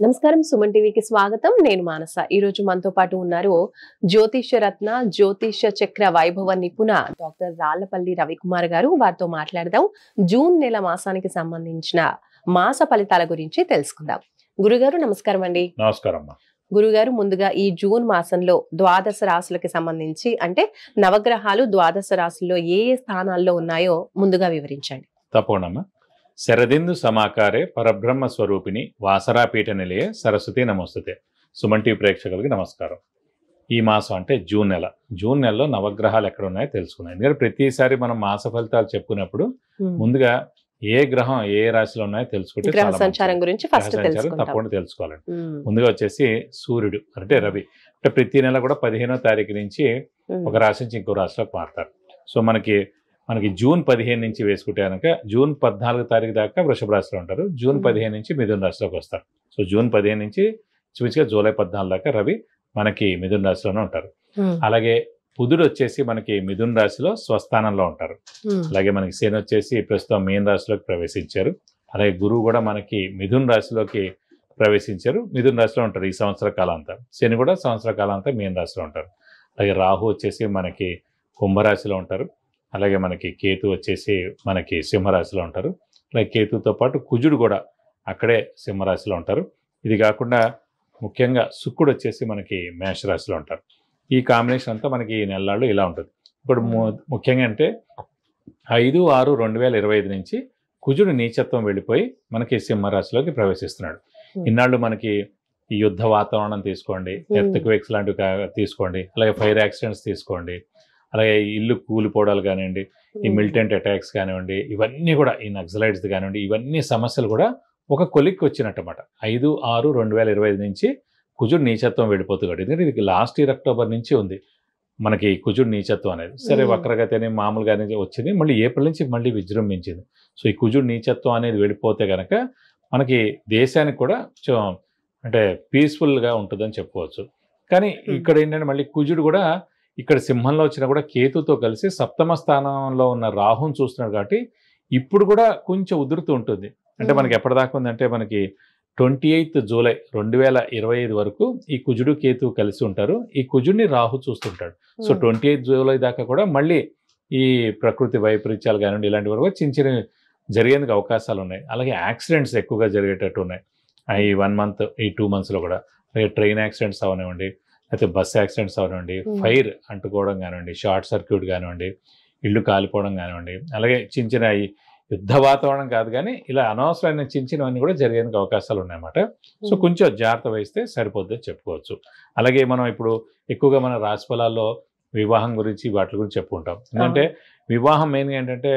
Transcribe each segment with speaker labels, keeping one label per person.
Speaker 1: నమస్కారం సుమన్ టీవీకి స్వాగతం. నేను మానస. ఈ రోజు మనతో పాటు ఉన్నారు జ్యోతిష్య రత్న జ్యోతిష్య చక్ర వైభవ నిపుణ డాక్టర్ రాళ్లపల్లి రవికుమార్ గారు. వారితో మాట్లాడదాం. జూన్ నెల మాసానికి సంబంధించిన మాస ఫలితాల గురించి తెలుసుకుందాం. గురుగారు నమస్కారం అండి.
Speaker 2: నమస్కారం.
Speaker 1: గురుగారు, ముందుగా ఈ జూన్ మాసంలో ద్వాదశ రాశులకి సంబంధించి అంటే నవగ్రహాలు ద్వాదశ రాశుల్లో ఏ ఏ స్థానాల్లో ఉన్నాయో ముందుగా వివరించండి.
Speaker 2: తప్పకుండా. శరదిందు సమాకారే పరబ్రహ్మ స్వరూపిణి వాసరాపీఠ నిలయే సరస్వతి నమస్తుతే. సుమన్ టీవీ ప్రేక్షకులకి నమస్కారం. ఈ మాసం అంటే జూన్ నెల. జూన్ నెలలో నవగ్రహాలు ఎక్కడ ఉన్నాయో తెలుసుకున్నాయి. ఎందుకంటే ప్రతిసారి మనం మాస ఫలితాలు చెప్పుకున్నప్పుడు ముందుగా ఏ గ్రహం ఏ రాశిలో ఉన్నాయో తెలుసుకుంటే
Speaker 1: సంచారం గురించి
Speaker 2: తప్పకుండా తెలుసుకోవాలండి. ముందుగా వచ్చేసి సూర్యుడు అంటే రవి. అంటే ప్రతి నెల కూడా 15వ తారీఖు నుంచి ఒక రాశి నుంచి ఇంకో రాశిలోకి మారుతారు. సో మనకి జూన్ 15 నుంచి వేసుకుంటే కనుక జూన్ 14 తారీఖు దాకా వృషభ రాశిలో ఉంటారు. జూన్ 15 నుంచి మిథున రాశిలోకి వస్తారు. సో జూన్ 15 నుంచి చూపించగా జూలై 14 దాకా రవి మనకి మిథున రాశిలోనే ఉంటారు. అలాగే బుధుడు వచ్చేసి మనకి మిథున రాశిలో స్వస్థానంలో ఉంటారు. అలాగే మనకి శని వచ్చేసి ప్రస్తుతం మీన రాశిలోకి ప్రవేశించారు. అలాగే గురువు కూడా మనకి మిథున రాశిలోకి ప్రవేశించారు. మిథున రాశిలో ఉంటారు ఈ సంవత్సర కాలాంతా. శని కూడా సంవత్సర కాలాంతా మీన రాశిలో ఉంటారు. అలాగే రాహు వచ్చేసి మనకి కుంభరాశిలో ఉంటారు. అలాగే మనకి కేతు వచ్చేసి మనకి సింహరాశిలో ఉంటారు. అలాగే కేతుతో పాటు కుజుడు కూడా అక్కడే సింహరాశిలో ఉంటారు. ఇది కాకుండా ముఖ్యంగా శుక్రుడు వచ్చేసి మనకి మేషరాశిలో ఉంటారు. ఈ కాంబినేషన్ అంతా మనకి ఈ నెలల్లో ఇలా ఉంటుంది. ఇప్పుడు ముఖ్యంగా అంటే 5/6/2025 నుంచి కుజుడు నీచత్వం వెళ్ళిపోయి మనకి సింహరాశిలోకి ప్రవేశిస్తున్నాడు. ఇన్నాళ్ళు మనకి ఈ యుద్ధ వాతావరణం తీసుకోండి, ఎర్త్క్వేక్స్ లాంటివి తీసుకోండి, అలాగే ఫైర్ యాక్సిడెంట్స్ తీసుకోండి, అలాగే ఇల్లు కూలిపోవడాలు కానివ్వండి, ఈ మిలిటెంట్ అటాక్స్ కానివ్వండి, ఇవన్నీ కూడా ఈ నక్సలైట్స్ కానివ్వండి, ఇవన్నీ సమస్యలు కూడా ఒక కొలిక్కి వచ్చినట్టమాట. 5/6/2025 నుంచి కుజుడు నీచత్వం వెళ్ళిపోతుంది. ఎందుకంటే ఇది లాస్ట్ ఇయర్ అక్టోబర్ నుంచి ఉంది మనకి కుజుడు నీచత్వం అనేది. సరే వక్రగతి అని మామూలుగానే వచ్చింది, మళ్ళీ ఏప్రిల్ నుంచి మళ్ళీ విజృంభించింది. సో ఈ కుజుడు నీచత్వం అనేది వెళ్ళిపోతే కనుక మనకి దేశానికి కూడా అంటే పీస్ఫుల్గా ఉంటుందని చెప్పుకోవచ్చు. కానీ ఇక్కడ ఏంటంటే మళ్ళీ కుజుడు కూడా ఇక్కడ సింహంలో వచ్చినా కూడా కేతుతో కలిసి సప్తమ స్థానంలో ఉన్న రాహుని చూస్తున్నాడు. కాబట్టి ఇప్పుడు కూడా కొంచెం ఉదురుతూ ఉంటుంది. అంటే మనకి ఎప్పటిదాకా ఉందంటే మనకి 28 జూలై 2025 వరకు ఈ కుజుడు కేతు కలిసి ఉంటారు. ఈ కుజుడిని రాహు చూస్తుంటాడు. సో 28 జూలై దాకా కూడా మళ్ళీ ఈ ప్రకృతి వైపరీత్యాలు కానివ్వండి ఇలాంటి వరకు చిన్న చిన్న జరిగేందుకు అవకాశాలు ఉన్నాయి. అలాగే యాక్సిడెంట్స్ ఎక్కువగా జరిగేటట్టు ఉన్నాయి ఈ 1 మంత్ ఈ 2 మంత్స్లో కూడా. అలాగే ట్రైన్ యాక్సిడెంట్స్ అవనివ్వండి, అయితే బస్ యాక్సిడెంట్స్ అవనివ్వండి, ఫైర్ అంటుకోవడం కానివ్వండి, షార్ట్ సర్క్యూట్ కానివ్వండి, ఇళ్ళు కాలిపోవడం కానివ్వండి, అలాగే చిన్న చిన్న ఈ యుద్ధ వాతావరణం కాదు కానీ ఇలా అనవసరమైన చిన్న చిన్నవన్నీ కూడా జరిగేందుకు అవకాశాలు ఉన్నాయన్నమాట. సో కొంచెం జాగ్రత్త వహిస్తే సరిపోద్దని చెప్పుకోవచ్చు. అలాగే మనం ఇప్పుడు ఎక్కువగా మన రాశి ఫలాల్లో వివాహం గురించి వాటి గురించి చెప్పుకుంటాం. ఎందుకంటే వివాహం మెయిన్గా ఏంటంటే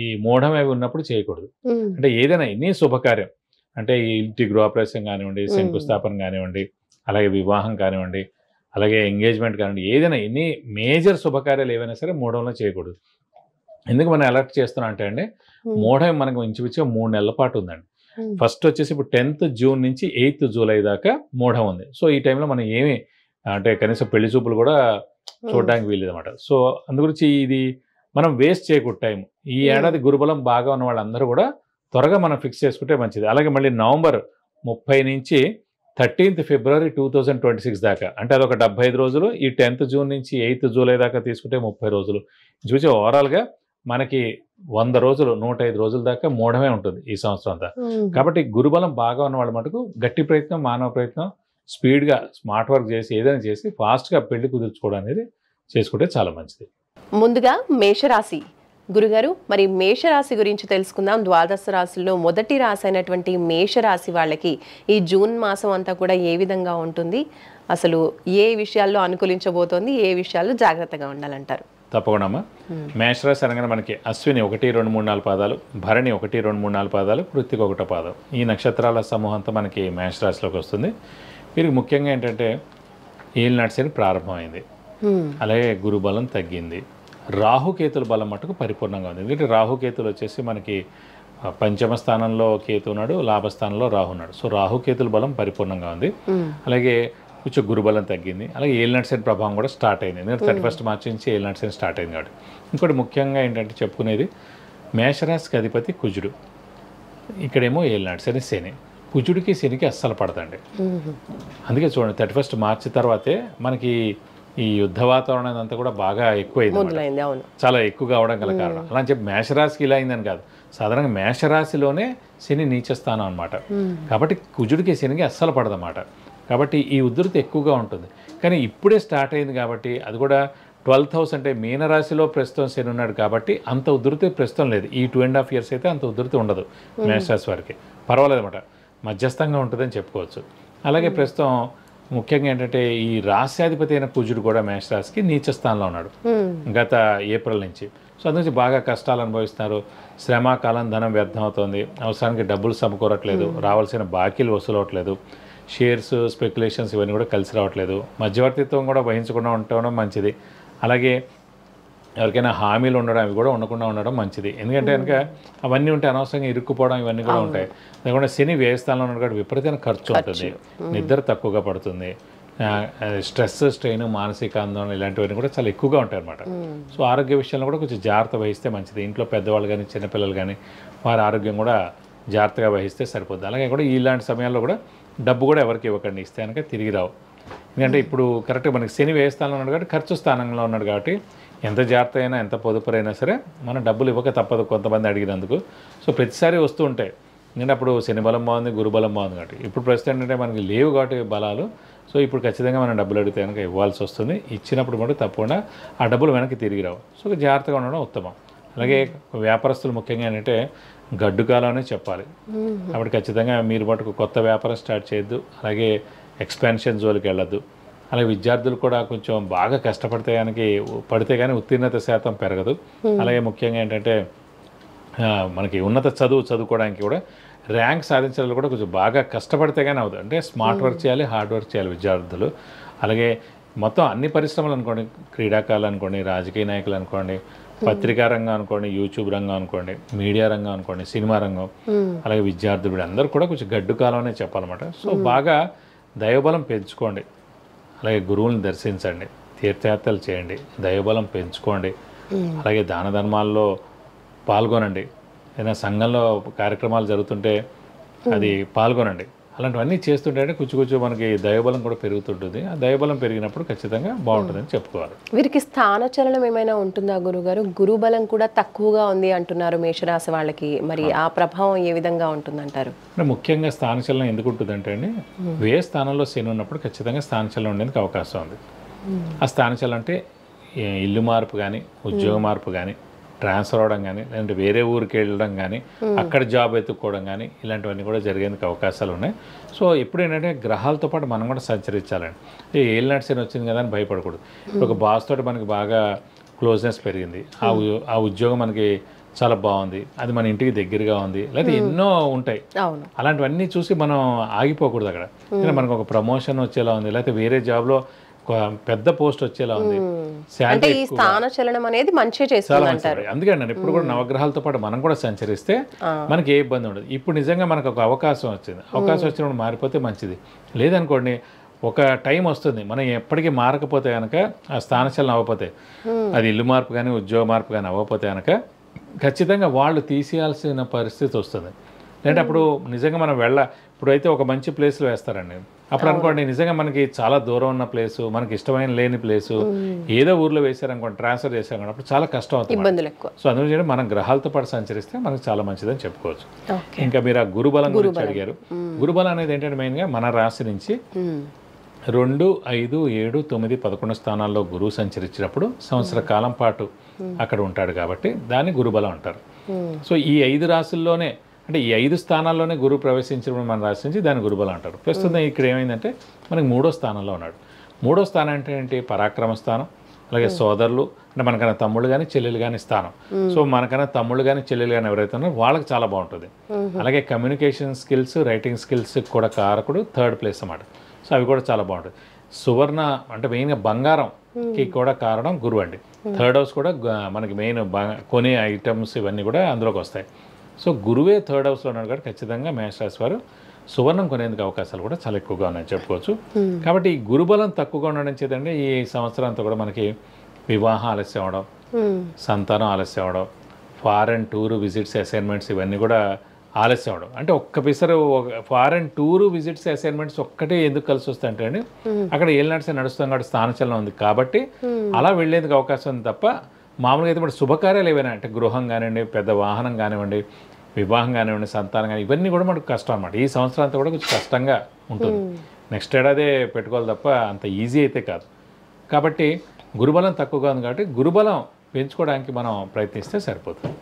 Speaker 2: ఈ మూఢం అవి ఉన్నప్పుడు చేయకూడదు. అంటే ఏదైనా ఎన్ని శుభకార్యం అంటే ఈ ఇంటి గృహప్రవేశం కానివ్వండి, శంకుస్థాపన కానివ్వండి, అలాగే వివాహం కానివ్వండి, అలాగే ఎంగేజ్మెంట్ కానివ్వండి, ఏదైనా ఎన్ని మేజర్ శుభకార్యాలు ఏవైనా సరే మూఢంలో చేయకూడదు. ఎందుకు మనం అలర్ట్ చేస్తున్నాం అంటే అండి, మూఢం మనకు ఇంచుమించుగా 3 నెలల పాటు ఉందండి. ఫస్ట్ వచ్చేసి ఇప్పుడు 10th జూన్ నుంచి 8th జూలై దాకా మూఢం ఉంది. సో ఈ టైంలో మనం ఏమి అంటే కనీసం పెళ్లి చూపులు కూడా చూడడానికి వీలేదన్నమాట. సో అందుగురించి ఇది మనం వేస్ట్ చేయకూడదు టైం. ఈ ఏడాది గురుబలం బాగా ఉన్న వాళ్ళందరూ కూడా త్వరగా మనం ఫిక్స్ చేసుకుంటే మంచిది. అలాగే మళ్ళీ నవంబర్ 30 నుంచి 13th ఫిబ్రవరి 2026 దాకా అంటే అదొక 75 రోజులు. ఈ 10th జూన్ నుంచి 8th జూలై దాకా తీసుకుంటే 30 రోజులు. చూసి ఓవరాల్గా మనకి 100 రోజులు 105 రోజుల దాకా మూఢమే ఉంటుంది ఈ సంవత్సరం అంతా. కాబట్టి గురుబలం బాగా ఉన్న వాళ్ళ మటుకు గట్టి ప్రయత్నం, మానవ ప్రయత్నం, స్పీడ్గా స్మార్ట్ వర్క్ చేసి ఏదైనా చేసి ఫాస్ట్గా పెళ్లి కుదుర్చుకోవడం అనేది చేసుకుంటే చాలా మంచిది.
Speaker 1: ముందుగా మేషరాశి గురుగారు, మరి మేషరాశి గురించి తెలుసుకుందాం. ద్వాదశ రాశుల్లో మొదటి రాశి అయినటువంటి మేషరాశి వాళ్ళకి ఈ జూన్ మాసం అంతా కూడా ఏ విధంగా ఉంటుంది, అసలు ఏ విషయాల్లో అనుకూలించబోతోంది, ఏ విషయాల్లో జాగ్రత్తగా ఉండాలంటారు?
Speaker 2: తప్పకుండా అమ్మా. మేషరాశి అనగానే మనకి అశ్విని 1, 2, 3, 4 పాదాలు, భరణి 1, 2, 3, 4 పాదాలు, కృత్తిక 1 పాదం, ఈ నక్షత్రాల సమూహం అంతా మనకి మేషరాశిలోకి వస్తుంది. వీరికి ముఖ్యంగా ఏంటంటే ఏలినాటి శని ప్రారంభమైంది, అలాగే గురుబలం తగ్గింది, రాహుకేతుల బలం మటుకు పరిపూర్ణంగా ఉంది. ఎందుకంటే రాహుకేతులు వచ్చేసి మనకి పంచమ స్థానంలో కేతు ఉన్నాడు, లాభస్థానంలో రాహు ఉన్నాడు. సో రాహుకేతుల బలం పరిపూర్ణంగా ఉంది. అలాగే కొంచెం గురుబలం తగ్గింది. అలాగే ఏలినాటి శని ప్రభావం కూడా స్టార్ట్ అయింది. ఎందుకంటే 31 మార్చి నుంచి ఏలినాటి శని స్టార్ట్ అయింది కాబట్టి. ఇంకోటి ముఖ్యంగా ఏంటంటే చెప్పుకునేది మేషరాశికి అధిపతి కుజుడు, ఇక్కడేమో ఏలినాటి శని. కుజుడికి శనికి అస్సలు పడదండి. అందుకే చూడండి 31 మార్చి తర్వాతే మనకి ఈ యుద్ధ వాతావరణం అంతా కూడా బాగా ఎక్కువైంది, చాలా ఎక్కువగా అవడం గల కారణం. అలా అని చెప్పి మేషరాశికి ఇలా అయిందని కాదు, సాధారణంగా మేషరాశిలోనే శని నీచస్థానం అనమాట. కాబట్టి కుజుడికి శనికి అస్సలు పడదన్నమాట. కాబట్టి ఈ ఉధృతి ఎక్కువగా ఉంటుంది. కానీ ఇప్పుడే స్టార్ట్ అయింది కాబట్టి, అది కూడా 12th హౌస్ అంటే మీనరాశిలో ప్రస్తుతం శని ఉన్నాడు కాబట్టి అంత ఉధృతి ప్రస్తుతం లేదు. ఈ 2.5 years అయితే అంత ఉధృతి ఉండదు మేషరాశి వారికి, పర్వాలేదు అనమాట, మధ్యస్థంగా ఉంటుందని చెప్పుకోవచ్చు. అలాగే ప్రస్తుతం ముఖ్యంగా ఏంటంటే ఈ రాశ్యాధిపతి అయిన కుజుడు కూడా మేషరాశికి నీచ స్థానంలో ఉన్నాడు గత ఏప్రిల్ నుంచి. సో అందుకని బాగా కష్టాలు అనుభవిస్తున్నారు. శ్రమ, కాలం, ధనం వ్యర్థం అవుతుంది. అవసరానికి డబ్బులు సమకూరట్లేదు, రావాల్సిన బాకీలు వసూలవట్లేదు, షేర్స్, స్పెక్యులేషన్స్ ఇవన్నీ కూడా కలిసి రావట్లేదు. మధ్యవర్తిత్వం కూడా వహించకుండా ఉండడం మంచిది. అలాగే ఎవరికైనా హామీలు ఉండడం అవి కూడా ఉండకుండా ఉండడం మంచిది. ఎందుకంటే కనుక అవన్నీ ఉంటే అనవసరంగా ఇరుక్కుపోవడం ఇవన్నీ కూడా ఉంటాయి. లేకుండా శని వ్యయస్థానంలో ఉన్న కూడా విపరీతమైన ఖర్చు ఉంటుంది, నిద్ర తక్కువగా పడుతుంది, స్ట్రెస్, స్ట్రెయిన్, మానసిక ఆందోళన ఇలాంటివన్నీ కూడా చాలా ఎక్కువగా ఉంటాయి అన్నమాట. సో ఆరోగ్య విషయంలో కూడా కొంచెం జాగ్రత్త వహిస్తే మంచిది. ఇంట్లో పెద్దవాళ్ళు కానీ చిన్నపిల్లలు కానీ వారి ఆరోగ్యం కూడా జాగ్రత్తగా వహిస్తే సరిపోద్ది. అలాగే కూడా ఇలాంటి సమయాల్లో కూడా డబ్బు కూడా ఎవరికి ఇవ్వకండి, ఇస్తే కనుక తిరిగి రావు. ఎందుకంటే ఇప్పుడు కరెక్ట్గా మనకి శని వ్యయస్థానంలో ఉన్నాడు కాబట్టి ఖర్చు స్థానంలో ఉన్నాడు కాబట్టి ఎంత జాగ్రత్త అయినా ఎంత పొదుపురైనా సరే మనం డబ్బులు ఇవ్వక తప్పదు కొంతమంది అడిగినందుకు. సో ప్రతిసారి వస్తూ ఉంటాయి. ఎందుకంటే అప్పుడు శని బలం బాగుంది, గురు బలం బాగుంది కాబట్టి. ఇప్పుడు ప్రస్తుతం ఏంటంటే మనకి లేవు కాబట్టి బలాలు. సో ఇప్పుడు ఖచ్చితంగా మనం డబ్బులు అడిగితే కనుక ఇవ్వాల్సి వస్తుంది. ఇచ్చినప్పుడు కూడా తప్పకుండా ఆ డబ్బులు వెనక్కి తిరిగి రావు. సో జాగ్రత్తగా ఉండడం ఉత్తమం. అలాగే వ్యాపారస్తులు ముఖ్యంగా ఏంటంటే గడ్డు కాలం అనే చెప్పాలి. కాబట్టి ఖచ్చితంగా మీరు మటుకు కొత్త వ్యాపారం స్టార్ట్ చేయొద్దు. అలాగే ఎక్స్పాన్షన్ జోలికి వెళ్ళొద్దు. అలాగే విద్యార్థులు కూడా కొంచెం బాగా పడితే కానీ ఉత్తీర్ణత శాతం పెరగదు. అలాగే ముఖ్యంగా ఏంటంటే మనకి ఉన్నత చదువుకోవడానికి కూడా ర్యాంక్ సాధించాలి కూడా కొంచెం బాగా కష్టపడితే కానీ అవుతుంది. అంటే స్మార్ట్ వర్క్ చేయాలి, హార్డ్ వర్క్ చేయాలి విద్యార్థులు. అలాగే మొత్తం అన్ని పరిశ్రమలు అనుకోండి, క్రీడాకారులు అనుకోండి, రాజకీయ నాయకులు అనుకోండి, పత్రికా రంగం అనుకోండి, యూట్యూబ్ రంగం అనుకోండి, మీడియా రంగం అనుకోండి, సినిమా రంగం, అలాగే విద్యార్థులు అందరూ కూడా కొంచెం గడ్డు కాలం అనే చెప్పాలన్నమాట. సో బాగా దైవబలం పెంచుకోండి. అలాగే గురువులను దర్శించండి, తీర్థయాత్రలు చేయండి, దైవబలం పెంచుకోండి. అలాగే దాన ధర్మాల్లో పాల్గొనండి. ఏదైనా సంఘంలో కార్యక్రమాలు జరుగుతుంటే అది పాల్గొనండి. అలాంటివన్నీ చేస్తుంటే కొంచెం మనకి దైవబలం కూడా పెరుగుతుంటుంది. ఆ దైవబలం పెరిగినప్పుడు ఖచ్చితంగా బాగుంటుందని చెప్పుకోవాలి.
Speaker 1: వీరికి స్థానచలనం ఏమైనా ఉంటుందా గురుగారు? గురుబలం కూడా తక్కువగా ఉంది అంటున్నారు మేషరాశి వాళ్ళకి. మరి ఆ ప్రభావం ఏ విధంగా ఉంటుందంటారు?
Speaker 2: ముఖ్యంగా స్థానచలనం ఎందుకు ఉంటుందంటే అండి, వ్యయ స్థానంలో శని ఉన్నప్పుడు ఖచ్చితంగా స్థానచలనం ఉండేందుకు అవకాశం ఉంది. ఆ స్థానచలనం అంటే ఇల్లు మార్పు కానీ, ఉద్యోగ మార్పు కానీ, ట్రాన్స్ఫర్ అవడం కానీ, లేదంటే వేరే ఊరికి వెళ్ళడం కానీ, అక్కడ జాబ్ ఎత్తుక్కోవడం కానీ, ఇలాంటివన్నీ కూడా జరిగేందుకు అవకాశాలు ఉన్నాయి. సో ఎప్పుడు ఏంటంటే గ్రహాలతో పాటు మనం కూడా సంచరించాలండి. ఏలినాటి శని వచ్చింది కదా అని భయపడకూడదు. ఒక బాస్ తోటి మనకి బాగా క్లోజ్నెస్ పెరిగింది, ఆ ఉద్యోగం మనకి చాలా బాగుంది, అది మన ఇంటికి దగ్గరగా ఉంది, లేకపోతే ఎన్నో ఉంటాయి. అలాంటివన్నీ చూసి మనం ఆగిపోకూడదు అక్కడ. మనకు ఒక ప్రమోషన్ వచ్చేలా ఉంది, లేకపోతే వేరే జాబ్లో పెద్ద పోస్ట్ వచ్చేలా ఉంది, అందుకని ఇప్పుడు కూడా నవగ్రహాలతో పాటు మనం కూడా సంచరిస్తే మనకి ఏ ఇబ్బంది ఉండదు. ఇప్పుడు నిజంగా మనకు ఒక అవకాశం వచ్చింది, అవకాశం వచ్చినప్పుడు మారిపోతే మంచిది. లేదనుకోండి ఒక టైం వస్తుంది, మనం ఎప్పటికీ మారకపోతే కనుక, ఆ స్థానచలనం అవ్వకపోతే, అది ఇల్లు మార్పు కానీ ఉద్యోగ మార్పు కానీ అవ్వకపోతే కనుక ఖచ్చితంగా వాళ్ళు తీసేయాల్సిన పరిస్థితి వస్తుంది. లేదంటే అప్పుడు నిజంగా మనం ఇప్పుడైతే ఒక మంచి ప్లేస్లో వేస్తారండి, అప్పుడు అనుకోండి నిజంగా మనకి చాలా దూరం ఉన్న ప్లేసు, మనకి ఇష్టమైన లేని ప్లేసు ఏదో ఊర్లో వేసారనుకోండి, ట్రాన్స్ఫర్ చేశారనుకోండి, అప్పుడు చాలా కష్టం అవుతుంది. సో అందులో మనం గ్రహాలతో పాటు సంచరిస్తే మనకు చాలా మంచిదని చెప్పుకోవచ్చు. ఇంకా మీరు ఆ గురుబలం గురించి అడిగారు. గురుబలం అనేది ఏంటంటే మెయిన్గా మన రాశి నుంచి 2, 5, 7, 9, 11 స్థానాల్లో గురువు సంచరించినప్పుడు సంవత్సర కాలం పాటు అక్కడ ఉంటాడు కాబట్టి దాన్ని గురుబలం అంటారు. సో ఈ 5 రాశుల్లోనే, అంటే ఈ 5 స్థానాల్లోనే గురువు ప్రవేశించినప్పుడు మన రాశి నుంచి దాన్ని గురుబలం అంటారు. ప్రస్తుతం ఇక్కడ ఏమైందంటే మనకి 3వ స్థానంలో ఉన్నాడు. 3వ స్థానం అంటే ఏంటి? పరాక్రమ స్థానం. అలాగే సోదరులు, అంటే మనకన్నా తమ్ముళ్ళు కానీ చెల్లెలు కానీ స్థానం. సో మనకన్నా తమ్ముళ్ళు కానీ చెల్లెలు కానీ ఎవరైతే ఉన్నారో వాళ్ళకి చాలా బాగుంటుంది. అలాగే కమ్యూనికేషన్ స్కిల్స్, రైటింగ్ స్కిల్స్ కూడా కారకుడు 3rd ప్లేస్ అన్నమాట. సో అవి కూడా చాలా బాగుంటుంది. సువర్ణ అంటే మెయిన్గా బంగారంకి కూడా కారణం గురువు అండి. 3rd హౌస్ కూడా మనకి మెయిన్ కొనే ఐటమ్స్ ఇవన్నీ కూడా అందులోకి వస్తాయి. సో గురువే 3rd హౌస్లో ఉన్నాడు కాబట్టి ఖచ్చితంగా మేషరాశి వారు సువర్ణం కొనేందుకు అవకాశాలు కూడా చాలా ఎక్కువగా ఉన్నాయని చెప్పుకోవచ్చు. కాబట్టి ఈ గురుబలం తక్కువగా ఉండడం చేతండి ఈ సంవత్సరం అంతా కూడా మనకి వివాహం ఆలస్యం అవడం, సంతానం ఆలస్యం అవడం, ఫారెన్ టూర్ విజిట్స్, అసైన్మెంట్స్ ఇవన్నీ కూడా ఆలస్యం అవడం. అంటే ఒక్క పిసరు ఫారెన్ టూరు విజిట్స్ అసైన్మెంట్స్ ఒక్కటే ఎందుకు కలిసి వస్తాయంటే అండి, అక్కడ ఏలినాటి నడుస్తాం కాబట్టి స్థానచలనం ఉంది కాబట్టి అలా వెళ్ళేందుకు అవకాశం ఉంది తప్ప మామూలుగా అయితే ఇప్పుడు శుభకార్యాలు ఏవైనా అంటే గృహం కానివ్వండి, పెద్ద వాహనం కానివ్వండి, వివాహం కానివ్వండి, సంతానం కానీ ఇవన్నీ కూడా మనకు కష్టం అన్నమాట. ఈ సంవత్సరం అంతా కూడా కొంచెం కష్టంగా ఉంటుంది. నెక్స్ట్ ఏడాదే పెట్టుకోవాలి తప్ప అంత ఈజీ అయితే కాదు. కాబట్టి గురుబలం తక్కువగా ఉంది కాబట్టి గురుబలం పెంచుకోవడానికి మనం ప్రయత్నిస్తే సరిపోతుంది.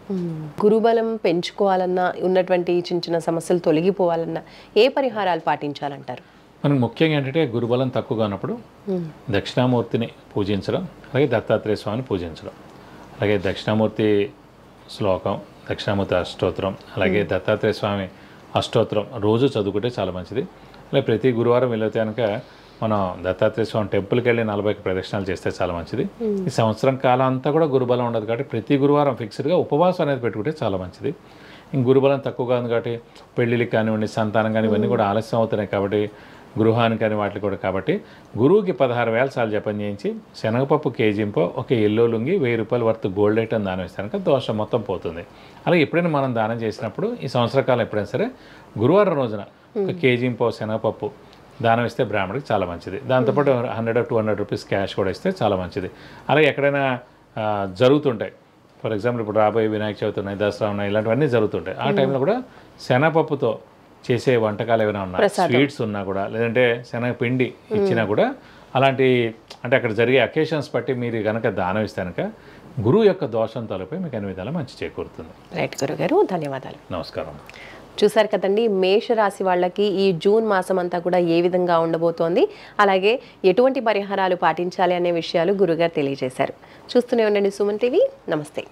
Speaker 1: గురుబలం పెంచుకోవాలన్నా, ఉన్నటువంటి చిన్న చిన్న సమస్యలు తొలగిపోవాలన్నా ఏ పరిహారాలు పాటించాలంటారు?
Speaker 2: మనకు ముఖ్యంగా ఏంటంటే గురుబలం తక్కువగా ఉన్నప్పుడు దక్షిణామూర్తిని పూజించడం, అలాగే దత్తాత్రేయ స్వామిని పూజించడం, అలాగే దక్షిణామూర్తి శ్లోకం, దక్షిణామూర్తి అష్టోత్తరం, అలాగే దత్తాత్రేయ స్వామి అష్టోత్తరం రోజు చదువుకుంటే చాలా మంచిది. అలాగే ప్రతి గురువారం వెళ్ళితే కనుక మనం దత్తాత్రేయ స్వామి టెంపుల్కి వెళ్ళి 40 ప్రదక్షిణాలు చేస్తే చాలా మంచిది. ఈ సంవత్సరం కాలం అంతా కూడా గురుబలం ఉండదు కాబట్టి ప్రతి గురువారం ఫిక్స్డ్గా ఉపవాసం అనేది పెట్టుకుంటే చాలా మంచిది. ఇంక గురుబలం తక్కువగా ఉంది కాబట్టి పెళ్ళిళ్ళకి కానివ్వండి, సంతానం కానీ ఇవన్నీ కూడా ఆలస్యం అవుతున్నాయి కాబట్టి గృహానికి కానీ వాటికి కూడా కాబట్టి గురువుకి 16,000 సార్లు జపం చేయించి శనగపప్పు కేజీంపో ఒక ఎల్లో లుంగి 1000 రూపాయల వర్త్ గోల్డ్ ఐటమ్ దానం ఇస్తే కనుక దోషం మొత్తం పోతుంది. అలాగే ఎప్పుడైనా మనం దానం చేసినప్పుడు ఈ సంవత్సర కాలం ఎప్పుడైనా సరే గురువారం రోజున ఒక కేజీంపో శనగపప్పు దానం ఇస్తే బ్రాహ్మడికి చాలా మంచిది. దాంతోపాటు 100 or 200 రూపీస్ క్యాష్ కూడా ఇస్తే చాలా మంచిది. అలాగే ఎక్కడైనా జరుగుతుంటాయి, ఫర్ ఎగ్జాంపుల్ ఇప్పుడు రాబోయే వినాయక చవితి ఉన్నాయి, దసరా ఉన్నాయి, ఇలాంటివన్నీ జరుగుతుంటాయి. ఆ టైంలో కూడా శనగపప్పుతో చేసే వంటకాలు ఏమైనా ఉన్నా, స్వీట్స్ ఉన్నా కూడా, లేదంటే శనగపిండి ఇచ్చినా కూడా అలాంటి అంటే అక్కడ జరిగే అకేషన్స్ బట్టి మీరు కనుక దానం ఇస్తే కనుక గురువు యొక్క దోషం తొలగిపోయి మీకు అన్ని విధాలా మంచి చేకూరుతుంది.
Speaker 1: రైట్ గురుగారు, ధన్యవాదాలు.
Speaker 2: నమస్కారం.
Speaker 1: చూసారు కదండి, మేషరాశి వాళ్ళకి ఈ జూన్ మాసం అంతా కూడా ఏ విధంగా ఉండబోతోంది, అలాగే ఎటువంటి పరిహారాలు పాటించాలి అనే విషయాలు గురుగారు తెలియజేశారు. చూస్తూనే ఉండండి సుమన్ టీవీ. నమస్తే.